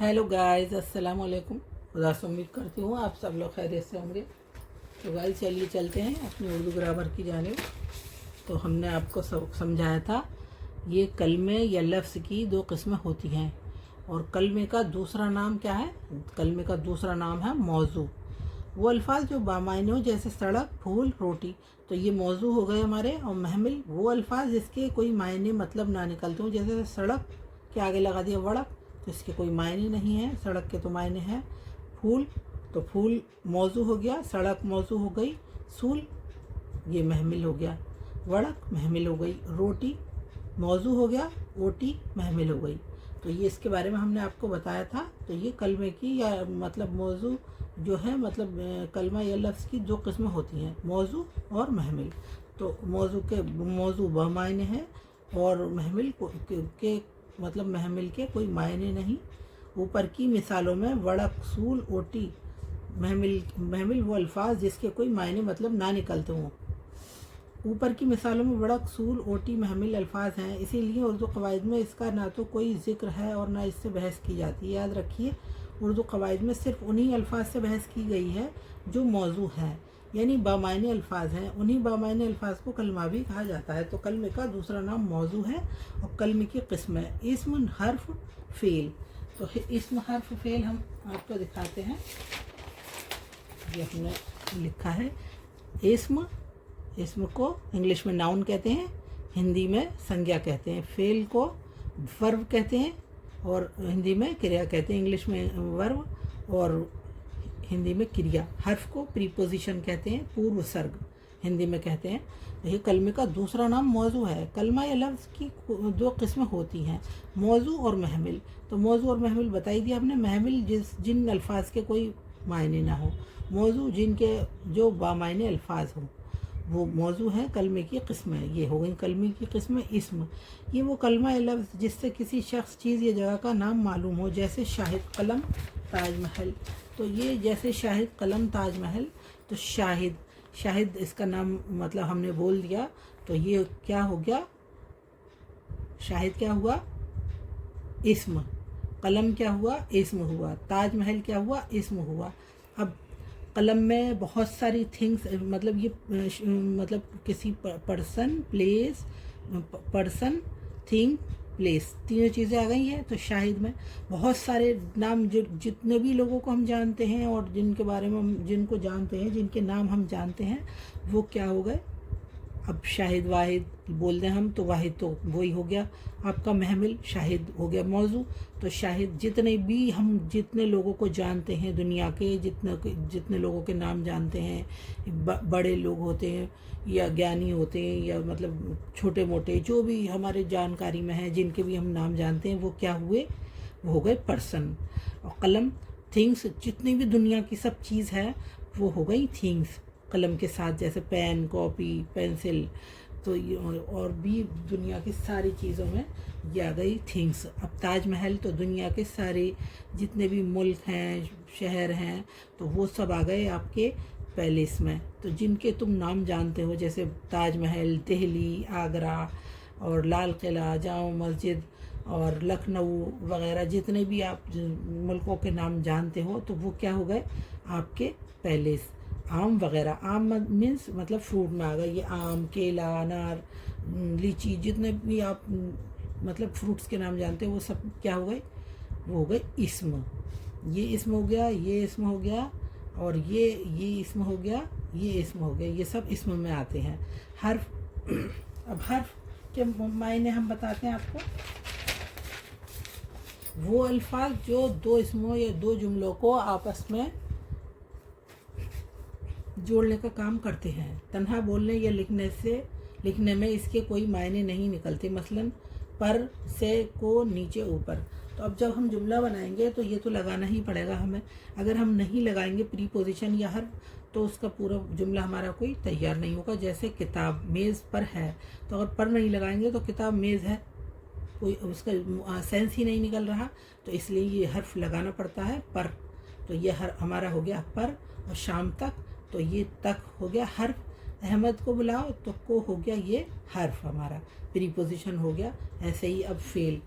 Hello guys, अस्सलाम वालेकुम। खुदा से उम्मीद करती हूँ आप सब लोग खैरियत से होंगे। तो गाइस चलिए चलते हैं अपनी उर्दू ग्रामर की जानिब। तो हमने आपको समझाया था ये कलमे या लफ्ज़ की दो किस्में होती हैं और कलमे का दूसरा नाम क्या है? कलमे का दूसरा नाम है मौजू। वो अल्फाज जो बामायने हो जैसे सड़क, फूल, रोटी, तो ये मौजू हो गए हमारे। और महमिल वो अल्फाज जिसके कोई मायने मतलब ना निकलते हो, जैसे सड़क के आगे लगा दिया वड़क, तो इसके कोई मायने नहीं है, सड़क के तो मायने हैं। फूल, तो फूल मौजू हो गया, सड़क मौजू हो गई, सूल ये महमिल हो गया, वड़क महमिल हो गई, रोटी मौजू हो गया, ओटी महमिल हो गई। तो ये इसके बारे में हमने आपको बताया था। तो ये कलमे की या मतलब मौजू जो है, मतलब कलमा या लफ्ज़ की दो किस्में होती हैं, मौजू और महमिल। तो मौजू बमायने हैं और महमिल के मतलब महमिल के कोई मायने नहीं। ऊपर की मिसालों में वड़क, सूल, ओटी, महमिल वो अल्फाज जिसके कोई मायने मतलब ना निकलते हों। ऊपर की मिसालों में वड़क, सूल, ओटी महमिल अल्फाज हैं, इसीलिए उर्दू कवायद में इसका ना तो कोई ज़िक्र है और ना इससे बहस की जाती है। याद रखिए, उर्दू कवायद में सिर्फ उन्हीं अल्फाज से बहस की गई है जो मौजू हैं, यानी बामायने अल्फाज हैं। उन्हीं बामायने अल्फाज को कलमा भी कहा जाता है। तो कलमे का दूसरा नाम मौजू है और कलमे की किस्में इस्म, हर्फ, फ़ेल। तो इस्म, हर्फ, फ़ेल हम आपको दिखाते हैं। ये हमने लिखा है इस्म को इंग्लिश में नाउन कहते हैं, हिंदी में संज्ञा कहते हैं। फ़ेल को वर्ब कहते हैं और हिंदी में क्रिया कहते हैं, इंग्लिश में वर्ब और हिंदी में क्रिया। हर्फ को प्रीपोजिशन कहते हैं, पूर्व सर्ग हिंदी में कहते हैं। ये कलमे का दूसरा नाम मौजू है। कलमा या लफ्ज़ की दो किस्में होती हैं, मौजू और महमिल। तो मौजू और महमिल बताई दिया हमने। महमिल जिन अल्फाज के कोई मायने ना हो, मौजू जिनके जो बामायने अल्फाज हों, वो मौजू है। कलमे की किस्में ये हो गई। कलमे की किस्में इस्म, ये वो कलमा या लफ्ज़ जिससे किसी शख्स, चीज़ या जगह का नाम मालूम हो, जैसे शाहिद, कलम, ताजमहल। तो ये जैसे शाहिद, कलम, ताजमहल, तो शाहिद इसका नाम मतलब हमने बोल दिया, तो ये क्या हो गया? शाहिद क्या हुआ? इस्म। कलम क्या हुआ? इस्म हुआ। ताजमहल क्या हुआ? इस्म हुआ। अब कलम में बहुत सारी थिंग्स, मतलब ये मतलब किसी पर्सन, प्लेस, थिंग, प्लेस, तीनों चीज़ें आ गई हैं। तो शाहिद में बहुत सारे नाम, जो जितने भी लोगों को हम जानते हैं और जिनके बारे में हम जिनको जानते हैं, जिनके नाम हम जानते हैं, वो क्या हो गए? अब शाहिद, वाहिद बोल दें हम तो वाहिद तो वही हो गया आपका महमिल, शाहिद हो गया मौजू। तो शाहिद जितने लोगों को जानते हैं दुनिया के, जितने लोगों के नाम जानते हैं, बड़े लोग होते हैं या ज्ञानी होते हैं या मतलब छोटे मोटे जो भी हमारे जानकारी में हैं, जिनके भी हम नाम जानते हैं, वो क्या हुए? वो हो गए पर्सन। और कलम, थिंग्स, जितनी भी दुनिया की सब चीज़ है वो हो गई थिंग्स कलम के साथ, जैसे पेन, कॉपी, पेंसिल। तो ये और भी दुनिया की सारी चीज़ों में ये आ गई थिंग्स। अब ताजमहल, तो दुनिया के सारे जितने भी मुल्क हैं, शहर हैं, तो वो सब आ गए आपके पैलेस में। तो जिनके तुम नाम जानते हो, जैसे ताजमहल, दिल्ली, आगरा और लाल किला, जामा मस्जिद और लखनऊ वगैरह, जितने भी आप मुल्कों के नाम जानते हो, तो वो क्या हो गए? आपके पैलेस। आम वगैरह, आम मीन्स मतलब फ्रूट में आ गए, ये आम, केला, अनार, लीची, जितने भी आप मतलब फ्रूट्स के नाम जानते हैं, वो सब क्या हो गए? वो हो गए इस्म। ये इस्म हो गया, ये इस्म हो गया और ये इस्म हो गया, ये इस्म हो गया, ये सब इस्म में आते हैं। हर्फ, अब हर्फ के मायने हम बताते हैं आपको। वो अल्फाज जो दो इस्मों या दो जुमलों को आपस में जोड़ने का काम करते हैं। तन्हा बोलने या लिखने में इसके कोई मायने नहीं निकलते। मसलन पर, से, को, नीचे, ऊपर। तो अब जब हम जुमला बनाएंगे तो ये तो लगाना ही पड़ेगा हमें। अगर हम नहीं लगाएंगे प्रीपोजिशन या हर्फ, तो उसका पूरा जुमला हमारा कोई तैयार नहीं होगा। जैसे किताब मेज़ पर है, तो अगर पर नहीं लगाएंगे तो किताब मेज़ है, कोई उसका सेंस ही नहीं निकल रहा। तो इसलिए ये हर्फ लगाना पड़ता है पर। तो ये हमारा हो गया पर। और शाम तक, तो ये तक हो गया हर्फ। अहमद को बुलाओ, तो को हो गया ये हर्फ हमारा, प्रीपोजिशन हो गया। ऐसे ही अब फ़ेल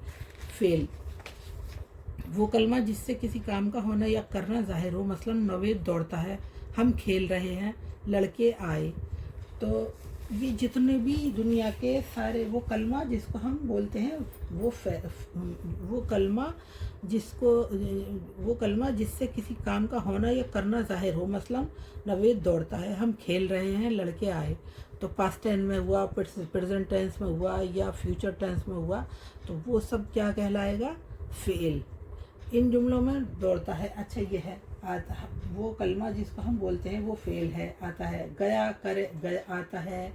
वो कलमा जिससे किसी काम का होना या करना ज़ाहिर हो, मसलन नवेद दौड़ता है, हम खेल रहे हैं, लड़के आए। तो ये जितने भी दुनिया के सारे वो कलमा जिसको हम बोलते हैं वो कलमा जिससे किसी काम का होना या करना ज़ाहिर हो, मसलन नवेद दौड़ता है, हम खेल रहे हैं, लड़के आए। तो पास्ट टेंस में हुआ, प्रेजेंट टेंस में हुआ या फ्यूचर टेंस में हुआ, तो वो सब क्या कहलाएगा? फ़ेल। इन जुमलों में दौड़ता है, अच्छा ये है, आता है, वो कलमा जिसको हम बोलते हैं वो फ़ेल है, आता है। गया, करे, गया, आता है,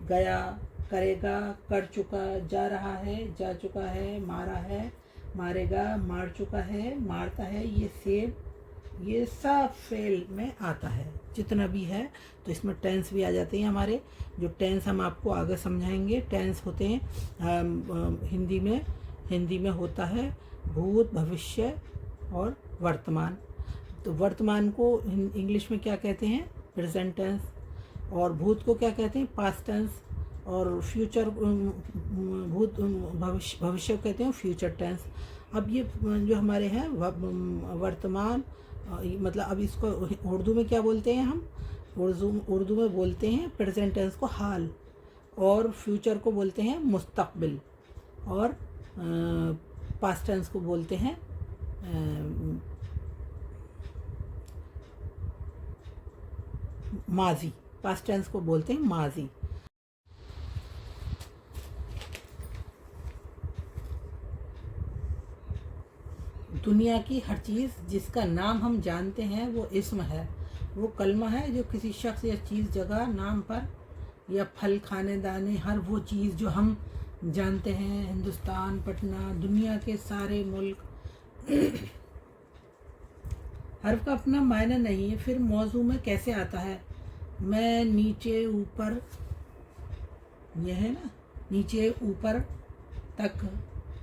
गया, करेगा, कर चुका, जा रहा है, जा चुका है, मारा है, मारेगा, मार चुका है, मारता है, ये सेब, ये सब फ़ेल में आता है जितना भी है। तो इसमें टेंस भी आ जाते हैं हमारे, जो टेंस हम आपको आगे समझाएंगे। टेंस होते हैं हिंदी में होता है भूत, भविष्य और वर्तमान। तो वर्तमान को इंग्लिश में क्या कहते हैं? Present tense. और भूत को क्या कहते हैं? Past tense. और फ्यूचर भविष्य को कहते हैं फ्यूचर टेंस। अब ये जो हमारे हैं वर्तमान, मतलब अब इसको उर्दू में क्या बोलते हैं हम? उर्दू में बोलते हैं प्रेजेंट टेंस को हाल, और फ्यूचर को बोलते हैं मुस्तकबिल, और पास्ट टेंस को बोलते हैं माजी। पास्ट टेंस को बोलते हैं माजी। दुनिया की हर चीज़ जिसका नाम हम जानते हैं वो इस्म है। वो कलमा है जो किसी शख्स या चीज़, जगह, नाम पर, या फल, खाने, दाने, हर वो चीज़ जो हम जानते हैं, हिंदुस्तान, पटना, दुनिया के सारे मुल्क। हर्फ का अपना मायना नहीं है, फिर मौजू में कैसे आता है? मैं, नीचे, ऊपर, यह है ना, नीचे, ऊपर, तक,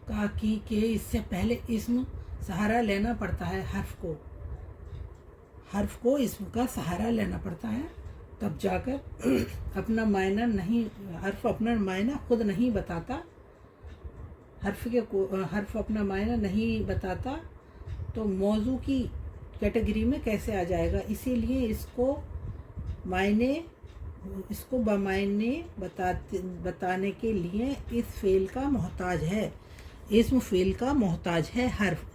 का, की, के, इससे पहले इस्म सहारा लेना पड़ता है। हर्फ को इस्म का सहारा लेना पड़ता है, तब जाकर अपना मायना नहीं, हर्फ अपना मायना खुद नहीं बताता। हर्फ अपना मायना नहीं बताता तो मौजू की कैटेगरी में कैसे आ जाएगा? इसीलिए इसको बमायने बताने के लिए इस फेल का मोहताज है। इस्म फेल का मोहताज है हर्फ,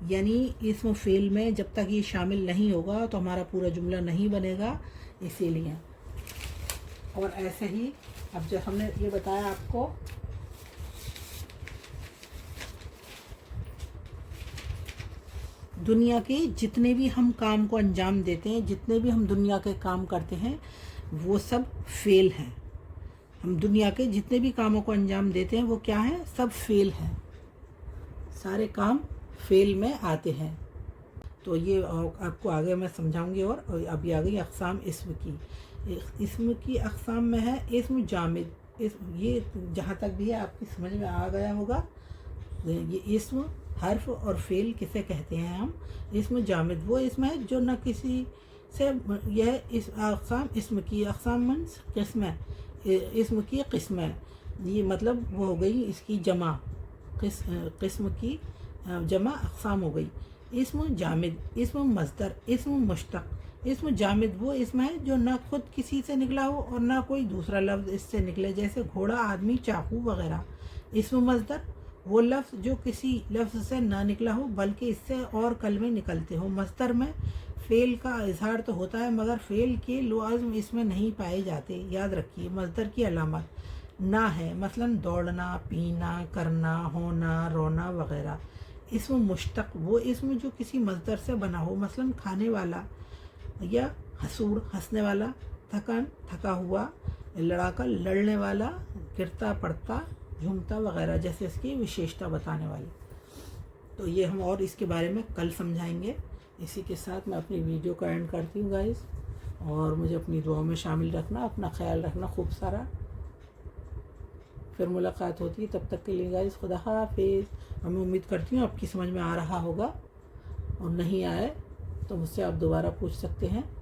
यानी इस्म फेल में जब तक ये शामिल नहीं होगा तो हमारा पूरा जुमला नहीं बनेगा, इसीलिए। और ऐसे ही अब जब हमने ये बताया आपको, दुनिया के जितने भी हम काम को अंजाम देते हैं, जितने भी हम दुनिया के काम करते हैं, वो सब फेल हैं। हम दुनिया के जितने भी कामों को अंजाम देते हैं वो क्या है? सब फेल हैं। सारे काम फेल में आते हैं। तो ये आपको आगे मैं समझाऊंगी। और अभी आ गई अक़साम इस्म की। इस्म की अक़साम में है इस्म जामिद। ये जहाँ तक भी है आपकी समझ में आ गया होगा। ये इस्म, हर्फ और फेल किसे कहते हैं हम? इस्म जामिद वो इस्म है जो न किसी से, यह इस अक़साम इस्म की, अक़साम मीन्स किस्में, इस्म की किस्में, ये मतलब वो हो गई इसकी जमा, किस्म की जमा अक़साम हो गई। इस्म जामिद, इस्म मस्दर, इस्म मुश्तक़। इस्म जामिद वो इस्म है जो ना खुद किसी से निकला हो और ना कोई दूसरा लफ्ज़ इससे निकले, जैसे घोड़ा, आदमी, चाकू वगैरह। इस्म मस्दर वो लफ्ज़ जो किसी लफ्ज़ से ना निकला हो बल्कि इससे और कलमे निकलते हो। मस्दर में फ़ेल का इजहार तो होता है मगर फ़ेल के लवाज़िम इसमें नहीं पाए जाते। याद रखिए, मस्दर की अलामत ना है, मसलन दौड़ना, पीना, करना, होना, रोना वगैरह। इस्म मुश्तक़ वो इस्म जो किसी मस्दर से बना हो, मसलन खाने वाला या हसूड़, हंसने वाला, थकान, थका हुआ, लड़ाका, लड़ने वाला, गिरता पड़ता, झूमता वगैरह, जैसे इसकी विशेषता बताने वाली। तो ये हम और इसके बारे में कल समझाएंगे। इसी के साथ मैं अपनी वीडियो का एंड करती हूँ गाइस, और मुझे अपनी दुआ में शामिल रखना, अपना ख्याल रखना खूब सारा। फिर मुलाकात होती है, तब तक के लिए गाइस खुदा हाफिज़। मैं उम्मीद करती हूँ आपकी समझ में आ रहा होगा, और नहीं आए तो मुझसे आप दोबारा पूछ सकते हैं।